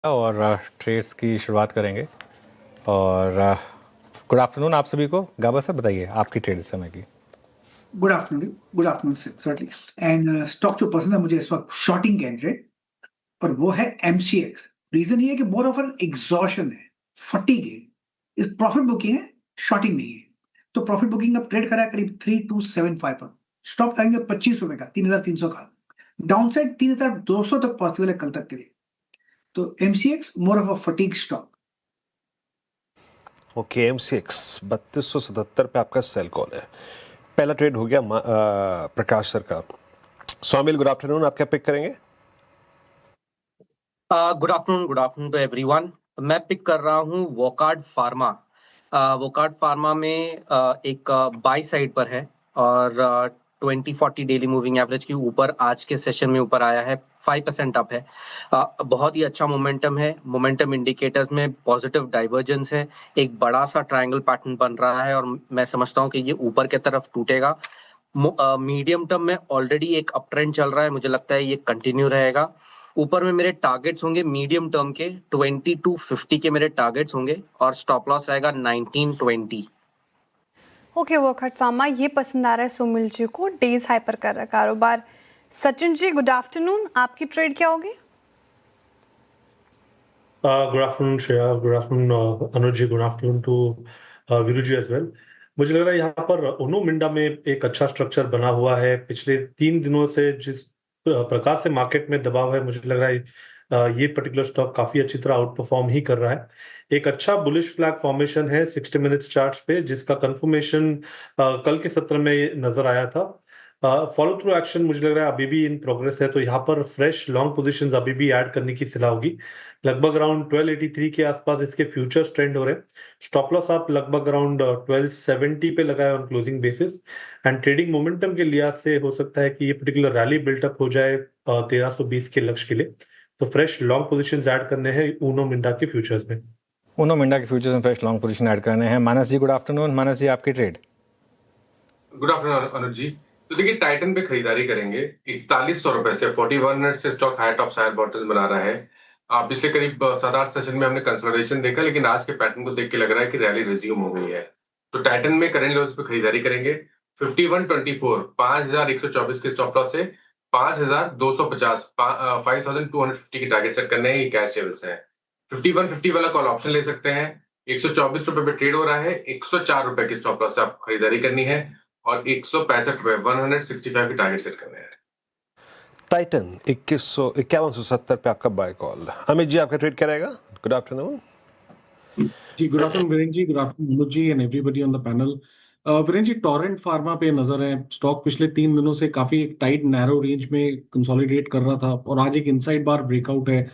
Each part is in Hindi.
और ट्रेड्स की शुरुआत करेंगे। और गुड आफ्टरनून आप सभी को। गाबा सर बताइए आपकी ट्रेड इस समय की। Good afternoon certainly. And stock जो पसंद है मुझे इस वक्त शॉर्टिंग कैंडिडेट, और वो है एमसीएक्स। रीजन ये है कि मोर ऑफ एन एग्जॉशन है, फटीग है। इस प्रॉफिट बुकिंग है, शॉर्टिंग नहीं है। तो प्रॉफिट बुकिंग अब ट्रेड करा है करीब 3275 पर। स्टॉप करेंगे 25 रुपए का, 3300 का। डाउन साइड 3200 तक पॉसिबल है कल तक के लिए। तो MCX more of a fatigue stock. Okay, MCX 3277 पे आपका सेल कॉल है। पहला ट्रेड हो गया प्रकाश सर का। सौमिल, गुड आफ्टरनून, आप क्या पिक करेंगे? Good afternoon to everyone. मैं पिक कर रहा हूँ वोकार्ड फार्मा। वोकार्ड फार्मा में एक बाई साइड पर है और 2040 डेली मूविंग एवरेज के ऊपर आज के सेशन में ऊपर आया है, 5% अप है। बहुत ही अच्छा मोमेंटम है। मोमेंटम इंडिकेटर्स में पॉजिटिव डाइवर्जेंस है। एक बड़ा सा ट्रायंगल पैटर्न बन रहा है और मैं समझता हूँ कि ये ऊपर की तरफ टूटेगा। मीडियम टर्म में ऑलरेडी एक अप ट्रेंड चल रहा है, मुझे लगता है ये कंटिन्यू रहेगा। ऊपर में मेरे टारगेट्स होंगे मीडियम टर्म के 2250 के मेरे टारगेट्स होंगे और स्टॉप लॉस रहेगा 1920। ओके, वोकार्ड फार्मा ये पसंद आ रहा है सुमिल जी को। डेज हाइपर कर रहा है कारोबार। सचिन जी गुड आफ्टरनून, आपकी ट्रेड क्या होगी? Good afternoon Shreya, good afternoon Anuj ji, good afternoon to Viru ji as well. मुझे लग रहा है यहाँ पर उनो मिंडा में एक अच्छा स्ट्रक्चर बना हुआ है। पिछले 3 दिनों से जिस प्रकार से मार्केट में दबाव है, मुझे लग रहा है ये पर्टिकुलर स्टॉक काफी अच्छी तरह आउट परफॉर्म ही कर रहा है। एक अच्छा बुलिश फ्लैग फॉर्मेशन है 60 मिनट्स चार्ट्स पे, जिसका कंफर्मेशन कल के सत्र में नजर आया था। फॉलो थ्रू एक्शन मुझे लग रहा है अभी भी इन प्रोग्रेस है, तो यहाँ पर फ्रेश लॉन्ग पोजीशंस अभी भी ऐड करने की सलाह होगी। लगभग अराउंड 1283 के आसपास इसके फ्यूचर्स ट्रेंड हो रहे हैं। स्टॉप लॉस आप लगभग अराउंड 1270 पे लगाए on closing basis. And trading momentum के लिहाज से हो सकता है कि ये पर्टिकुलर रैली बिल्टअप हो जाए 1320 के लक्ष्य के लिए। तो फ्रेश लॉन्ग पोजीशंस ऐड करने हैं ऊनो मिंडा के फ्यूचर्स में। उनो मिंडा के फ्यूचर्स में फ्रेश लॉन्ग पोजीशन ऐड करने हैं। मानस जी गुड आफ्टरनून। मानस जी आपकी ट्रेड। गुड आफ्टरनून अनुज जी। तो देखिए, टाइटन पे खरीदारी करेंगे 4100 रुपए से। 41 मिनट से stock high top higher bottom बना रहा है। पिछले करीब 7-8 सेशन में हमने कंसोलिडेशन देखा, लेकिन आज के पैटर्न को देख के लग रहा है कि रैली रिज्यूम हो गई है। तो टाइटन में करेंट लेवल्स पे खरीदारी करेंगे। 5124 5124 के स्टॉप लॉस से 5250 5250 के टारगेट सेट करने हैं। ये कैश लेवल्स है। 5150 वाला कॉल ऑप्शन ले सकते हैं। 124 रुपए पे ट्रेड हो रहा है। 104 रुपए के स्टॉप लॉस से आप खरीदारी करनी है और 165 रुपए 165 के टारगेट सेट करने हैं। टाइटन 5170 पे आपका बाय कॉल। अमित जी आपका ट्रेड क्या रहेगा? गुड आफ्टरनून जी। Good afternoon Virendra ji, good afternoon Manoj ji and everybody on the panel. Virendra ji, Torrent Pharma पे नजर है। स्टॉक पिछले 3 दिनों से काफी एक टाइट नैरो रेंज में कंसोलिडेट कर रहा था और आज एक इनसाइड बार ब्रेकआउट है।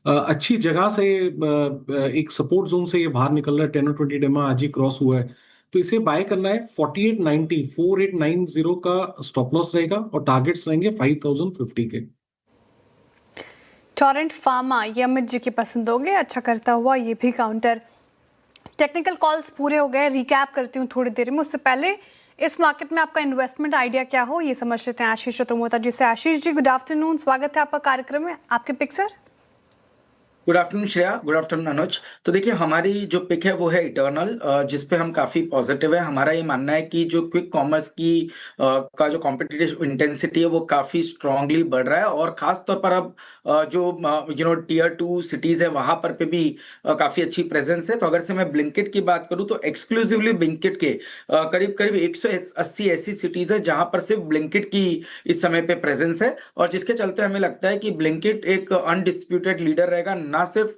अच्छी जगह से एक सपोर्ट जोन से ये बाहर निकल रहा है। 10 और 20 डेमा आज ही क्रॉस हुआ है, तो इसे बाय करना है। 4890 का स्टॉप लॉस रहेगा और टारगेट्स रहेंगे 5050 के। टोरेंट फार्मा ये अमित जी की पसंद हो गए, अच्छा करता हुआ ये भी काउंटर। टेक्निकल कॉल्स पूरे हो गए, रिकैप करती हूँ थोड़ी देर में। उससे पहले इस मार्केट में आपका इन्वेस्टमेंट आइडिया क्या हो ये समझ लेते हैं आशीष चतुर्मोता जी से। आशीष जी गुड आफ्टरनून, स्वागत है आपका कार्यक्रम में। आपके पिक sir. Good afternoon Shreya, good afternoon Anuj. तो देखिए, हमारी जो पिक है वो है इटर्नल, जिस पे हम काफी पॉजिटिव है। हमारा ये मानना है कि जो क्विक कॉमर्स की का जो कॉम्पिटिटिव इंटेंसिटी है वो काफी स्ट्रांगली बढ़ रहा है और खास तौर पर अब जो टियर 2 सिटीज है वहां पर पे भी काफी अच्छी प्रेजेंस है। तो अगर से मैं ब्लिंकिट की बात करूं तो एक्सक्लूसिवली ब्लिंकिट के करीब करीब 180 ऐसी सिटीज है जहां पर सिर्फ ब्लिंकिट की इस समय पे प्रेजेंस है, और जिसके चलते हमें लगता है कि ब्लिंकिट एक अनडिस्प्यूटेड लीडर रहेगा, ना सिर्फ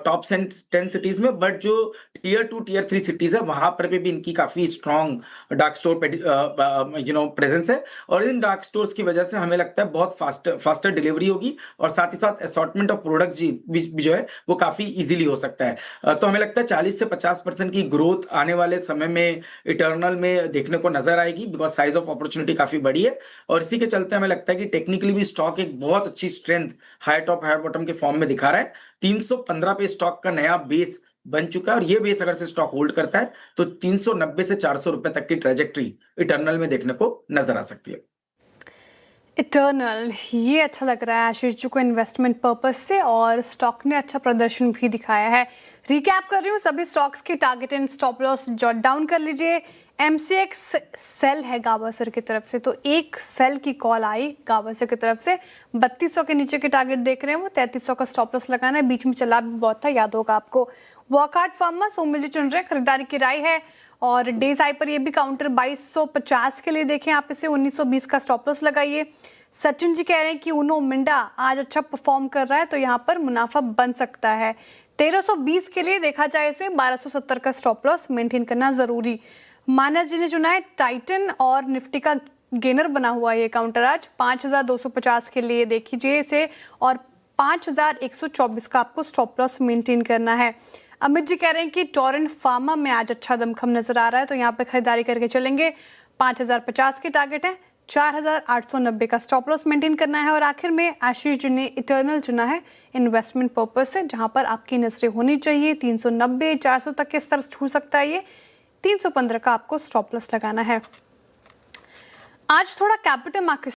टॉप 10 सिटीज में बट जो टियर 2 टियर 3 सिटीज है वहां पर भी इनकी काफी स्ट्रॉन्ग डार्क स्टोर प्रेजेंस है। और इन डार्क स्टोर्स की वजह से हमें लगता है बहुत फास्टर डिलीवरी होगी और साथ ही साथ असॉर्टमेंट ऑफ प्रोडक्ट भी जो है वो काफी इजीली हो सकता है। तो हमें लगता है 40 से 50% की ग्रोथ आने वाले समय में इटर्नल में देखने को नजर आएगी, बिकॉज साइज ऑफ अपॉर्चुनिटी काफी बड़ी है। और इसी के चलते हमें लगता है कि टेक्निकली भी स्टॉक एक बहुत अच्छी strength high top high bottom के फॉर्म में दिखा रहा है। 315 पे स्टॉक का नया बेस बन चुका है और ये बेस अगर से स्टॉक होल्ड करता है तो 390 से 400 रुपए तक की ट्रेजेक्ट्री इटर्नल में देखने को नजर आ सकती है। इटर्नल ये अच्छा लग रहा है आशीष जी को इन्वेस्टमेंट पर्पस से, और स्टॉक ने अच्छा प्रदर्शन भी दिखाया है। रिकैप कर रही हूँ सभी स्टॉक्स की target and stop loss jot down कर लीजिए। MCX सेल है गावस्कर की तरफ से, तो एक सेल की कॉल आई गावस्कर की तरफ से। 3200 के नीचे के टारगेट देख रहे हैं वो, 3300 का स्टॉप लॉस लगाना है। बीच में चला भी बहुत था, याद होगा आपको। वॉकहार्ट फार्मा सोमिल जी चुन रहे हैं, खरीदारी की राय है। और डेज आई पर ये भी काउंटर 2250 के लिए देखें आप इसे, 1920 का स्टॉप लॉस लगाइए। सचिन जी कह रहे हैं कि उनो मिंडा आज अच्छा परफॉर्म कर रहा है, तो यहाँ पर मुनाफा बन सकता है। 1320 के लिए देखा जाए इसे, 1270 का स्टॉप लॉस मेंटेन करना जरूरी। मानस जी ने चुना है टाइटन, और निफ्टी का गेनर बना हुआ है ये काउंटर आज 5250 के लिए देखिए इसे, और 5124 का आपको स्टॉप लॉस मेंटेन करना है। अमित जी कह रहे हैं कि टोरेंट फार्मा में आज अच्छा दमखम नजर आ रहा है, तो यहाँ पे खरीदारी करके चलेंगे। 5050 के टारगेट है, 4890 का स्टॉप लॉस मेंटेन करना है। और आखिर में आशीष जी ने इटर्नल चुना है इन्वेस्टमेंट पर्पस से, जहां पर आपकी नजरें होनी चाहिए 390 400 तक के स्तर छू सकता है ये, 315 का आपको स्टॉप लॉस लगाना है। आज थोड़ा कैपिटल मार्केट